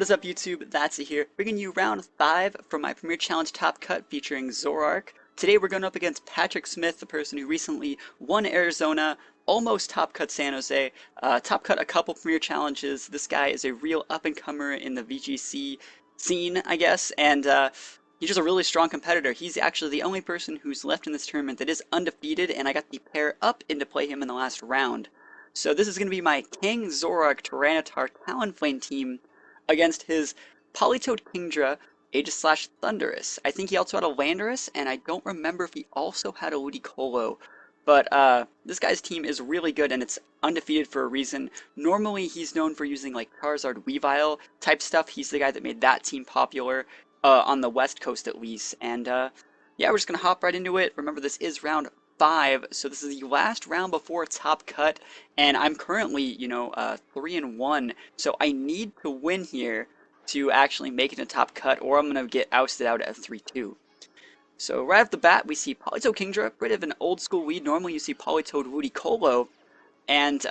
What is up, YouTube? That's it here, bringing you round 5 from my Premier Challenge Top Cut featuring Zorark. Today we're going up against Patrick Smith, the person who recently won Arizona, almost Top Cut San Jose, Top Cut a couple Premier Challenges. This guy is a real up-and-comer in the VGC scene, I guess, and he's just a really strong competitor. He's actually the only person who's left in this tournament that is undefeated, and I got the pair up in to play him in the last round. So this is going to be my King Zorark Tyranitar Talonflame team against his Politoed Kingdra Aegislash Thundurus. I think he also had a Landorus, and I don't remember if he also had a Ludicolo. But this guy's team is really good, and it's undefeated for a reason. Normally, he's known for using like Charizard Weavile type stuff. He's the guy that made that team popular on the West Coast at least. And yeah, we're just going to hop right into it. Remember, this is round 5, so this is the last round before Top Cut, and I'm currently, 3-1, so I need to win here to actually make it to Top Cut, or I'm going to get ousted out at 3-2. So right off the bat, we see Politoed Kingdra, bit of an old school lead. Normally you see Politoed Ludicolo, and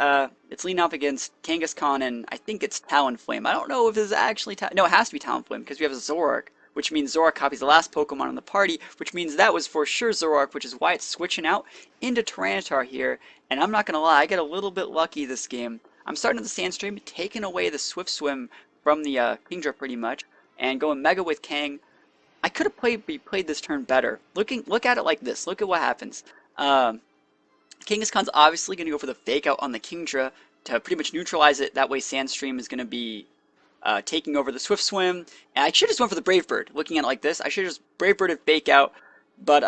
it's leaning off against Kangaskhan, and I think it's Talonflame. I don't know if this is actually no, it has to be Talonflame, because we have a Zorark, which means Zorark copies the last Pokemon in the party, which means that was for sure Zorark, which is why it's switching out into Tyranitar here. And I'm not going to lie, I get a little bit lucky this game. I'm starting at the Sandstream, taking away the Swift Swim from the Kingdra pretty much, and going Mega with Kang. I could have played this turn better. Look at it like this. Look at what happens. Kangaskhan's obviously going to go for the Fake Out on the Kingdra to pretty much neutralize it. That way Sandstream is going to be taking over the Swift Swim, and I should have just went for the Brave Bird. Looking at it like this, I should have just Brave Birded Fake Out, but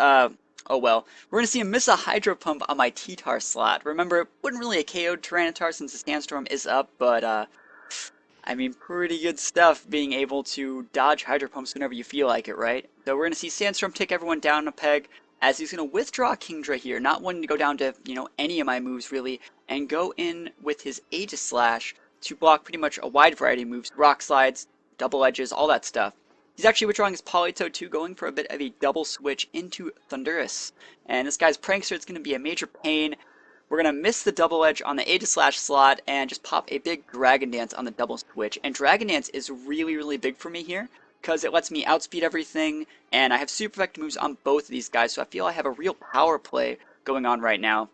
oh well. We're going to see him miss a Hydro Pump on my T-Tar slot. Remember, it wasn't really a KO'd Tyranitar since the Sandstorm is up, but I mean, pretty good stuff being able to dodge Hydro Pumps whenever you feel like it, right? So we're going to see Sandstorm take everyone down a peg, as he's going to withdraw Kingdra here, not wanting to go down to, any of my moves really, and go in with his Aegislash to block pretty much a wide variety of moves, rock slides, double edges, all that stuff. He's actually withdrawing his Politoed too, going for a bit of a double switch into Thundurus. And this guy's Prankster is going to be a major pain. We're going to miss the double edge on the Aegislash slot and just pop a big Dragon Dance on the double switch. And Dragon Dance is really, really big for me here, because it lets me outspeed everything, and I have super effective moves on both of these guys, so I feel I have a real power play going on right now.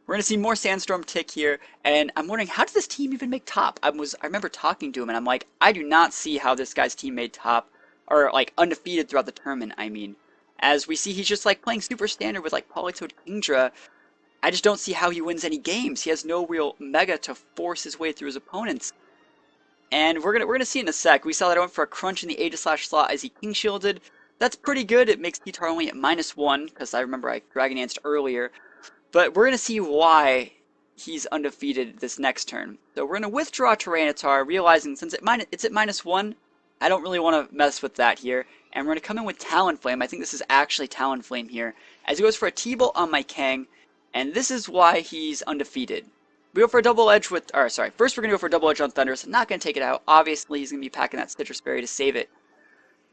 We're going to see more Sandstorm tick here, and I'm wondering, how did this team even make top? I remember talking to him, and I'm like, I do not see how this guy's team made top, or like undefeated throughout the tournament, I mean. As we see, he's just like playing super standard with like Politoed Kingdra. I just don't see how he wins any games. He has no real Mega to force his way through his opponents. And we're gonna see in a sec. We saw that I went for a crunch in the Aegislash slot as he King Shielded. That's pretty good. It makes T-Tar only at -1, because I remember I Dragon Danced earlier. But we're going to see why he's undefeated this next turn. So we're going to withdraw Tyranitar, realizing since it's at -1, I don't really want to mess with that here. And we're going to come in with Talonflame. I think this is actually Talonflame here, as he goes for a T-Bolt on my Kang, and this is why he's undefeated. We go for a double edge with, first we're going to go for a double edge on Thundurus. I'm not going to take it out. Obviously, he's going to be packing that Citrus Berry to save it.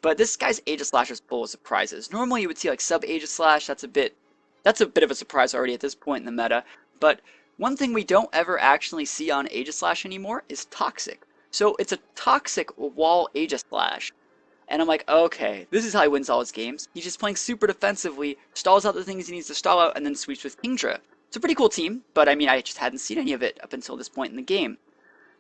But this guy's Aegislash is full of surprises. Normally you would see like sub Aegislash. That's a bit of a surprise already at this point in the meta. But one thing we don't ever actually see on Aegislash anymore is Toxic. So it's a Toxic wall Aegislash. And I'm like, okay, this is how he wins all his games. He's just playing super defensively, stalls out the things he needs to stall out, and then sweeps with Kingdra. It's a pretty cool team, but I mean, I just hadn't seen any of it up until this point in the game.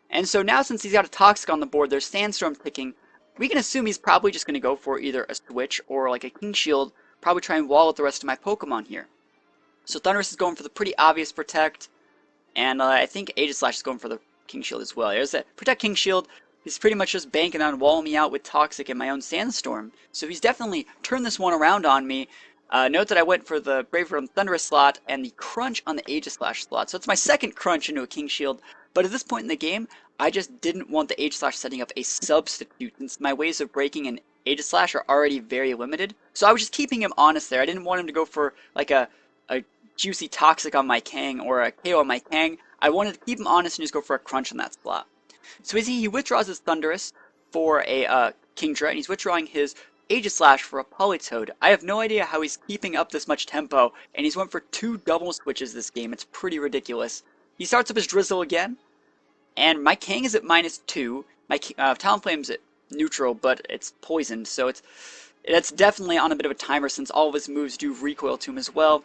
And so now since he's got a Toxic on the board, there's Sandstorm ticking. We can assume he's probably just going to go for either a switch or like a King Shield, probably try and wall out the rest of my Pokemon here. So Thundurus is going for the pretty obvious Protect, and I think Aegislash is going for the King Shield as well. There's that Protect King Shield. He's pretty much just banking on walling me out with Toxic and my own Sandstorm. So he's definitely turned this one around on me. Note that I went for the Brave Bird on the Thundurus slot and the Crunch on the Aegislash slot. So it's my second Crunch into a King Shield. But at this point in the game, I just didn't want the Aegislash setting up a substitute, since my ways of breaking an Aegislash are already very limited. So I was just keeping him honest there. I didn't want him to go for like a juicy Toxic on my Kang or a KO on my Kang. I wanted to keep him honest and just go for a Crunch on that slot. So he withdraws his Thundurus for a Kingdra, and he's withdrawing his Aegislash for a Politoed. I have no idea how he's keeping up this much tempo, and he's went for 2 double switches this game. It's pretty ridiculous. He starts up his Drizzle again, and my Kang is at -2. My Talonflame's neutral, but it's poisoned, so it's definitely on a bit of a timer since all of his moves do recoil to him as well.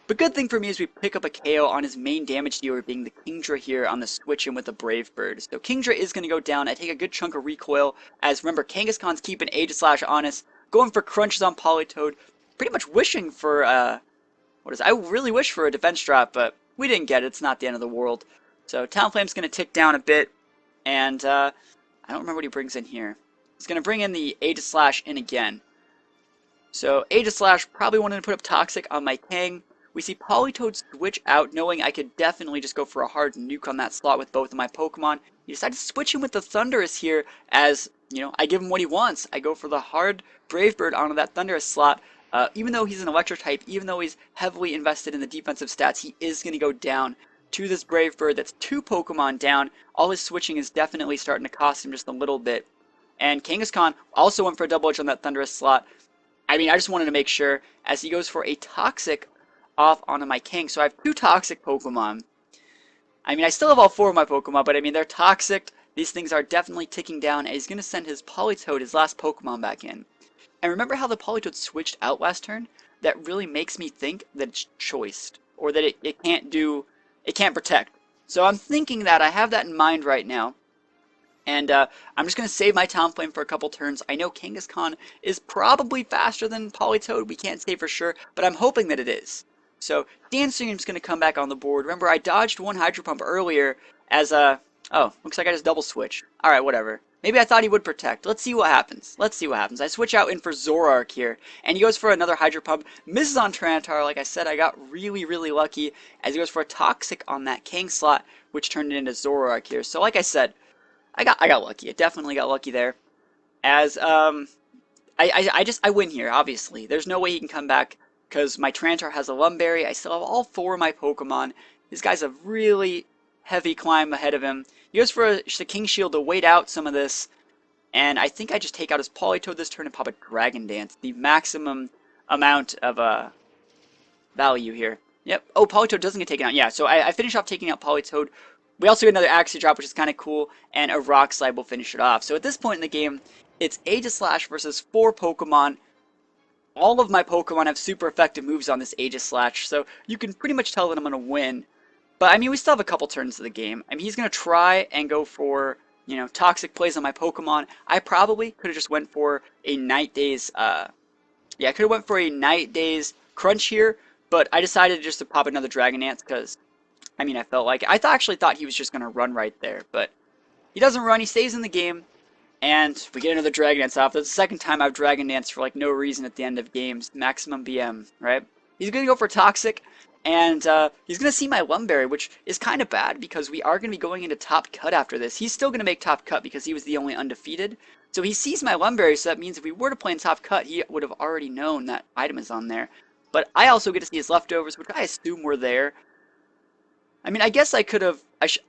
But good thing for me is we pick up a KO on his main damage dealer being the Kingdra here on the switch in with the Brave Bird. So Kingdra is going to go down. I take a good chunk of recoil as remember Kangaskhan's keeping Aegislash on us, going for crunches on Politoed, pretty much wishing for I really wish for a defense drop, but we didn't get it. It's not the end of the world. So Talonflame's going to tick down a bit, and I don't remember what he brings in here. He's going to bring in the Aegislash in again. So Aegislash probably wanted to put up Toxic on my Kang. We see Politoed switch out, knowing I could definitely just go for a hard nuke on that slot with both of my Pokemon. He decided to switch him with the Thundurus here, as, you know, I give him what he wants. I go for the hard Brave Bird onto that Thundurus slot. Even though he's an Electric type, even though he's heavily invested in the defensive stats, he is going to go down to this Brave Bird that's 2 Pokemon down. All his switching is definitely starting to cost him just a little bit. And Kangaskhan also went for a double edge on that Thundurus slot. I mean, I just wanted to make sure, as he goes for a Toxic off onto my King. So I have 2 Toxic Pokemon. I mean, I still have all 4 of my Pokemon, but I mean, they're Toxic. These things are definitely ticking down, and he's going to send his Politoed, his last Pokemon, back in. And remember how the Politoed switched out last turn? That really makes me think that it's choiced, or that it can't protect. So I'm thinking that, I have that in mind right now. And I'm just going to save my Talonflame for a couple turns. I know Kangaskhan is probably faster than Politoed, we can't say for sure, but I'm hoping that it is. So Dancing's going to come back on the board. Remember, I dodged one Hydro Pump earlier as oh, looks like I just double switched. Alright, whatever. Maybe I thought he would protect. Let's see what happens. Let's see what happens. I switch out in for Zoroark here, and he goes for another Hydro Pump. Misses on Tyranitar. Like I said, I got really, really lucky as he goes for a Toxic on that Kang slot, which turned it into Zoroark here. So like I said, I got lucky. I definitely got lucky there. As I win here, obviously. There's no way he can come back because my Tyranitar has a Lumberry. I still have all 4 of my Pokemon. This guy's a really heavy climb ahead of him. He goes for a King Shield to wait out some of this. And I think I just take out his Politoed this turn and pop a Dragon Dance. The maximum amount of value here. Yep. Oh, Politoed doesn't get taken out. Yeah, so I finish off taking out Politoed. We also get another Axie Drop, which is kind of cool, and a Rock Slide will finish it off. So at this point in the game, it's Aegislash versus 4 Pokemon. All of my Pokemon have super effective moves on this Aegislash, so you can pretty much tell that I'm going to win. But, I mean, we still have a couple turns of the game. I mean, he's going to try and go for, you know, Toxic plays on my Pokemon. I probably could have just went for a Night Daze, I could have went for a Night Daze Crunch here, but I decided just to pop another Dragon Dance because, I mean, I felt like it. I actually thought he was just going to run right there, but he doesn't run. He stays in the game, and we get another Dragon Dance off. That's the second time I've Dragon Danced for, like, no reason at the end of games. Maximum BM, right? He's going to go for Toxic, and he's going to see my Lumberry, which is kind of bad because we are going to be going into Top Cut after this. He's still going to make Top Cut because he was the only undefeated. So he sees my Lumberry, so that means if we were to play in Top Cut, he would have already known that item is on there. But I also get to see his leftovers, which I assume were there. I mean, I guess I could have, I should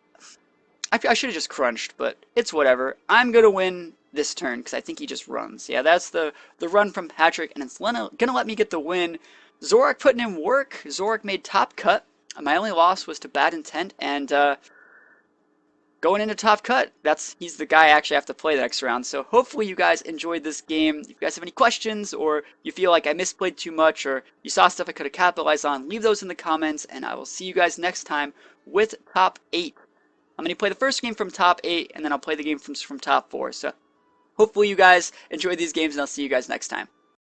have just crunched, but it's whatever. I'm going to win this turn because I think he just runs. Yeah, that's the run from Patrick, and it's going to let me get the win. Zoroark putting in work. Zoroark made Top Cut. My only loss was to Bad Intent, and going into Top Cut, he's the guy I actually have to play the next round. So hopefully you guys enjoyed this game. If you guys have any questions, or you feel like I misplayed too much, or you saw stuff I could have capitalized on, leave those in the comments, and I will see you guys next time with Top 8. I'm going to play the first game from Top 8, and then I'll play the game from Top 4. So hopefully you guys enjoyed these games, and I'll see you guys next time.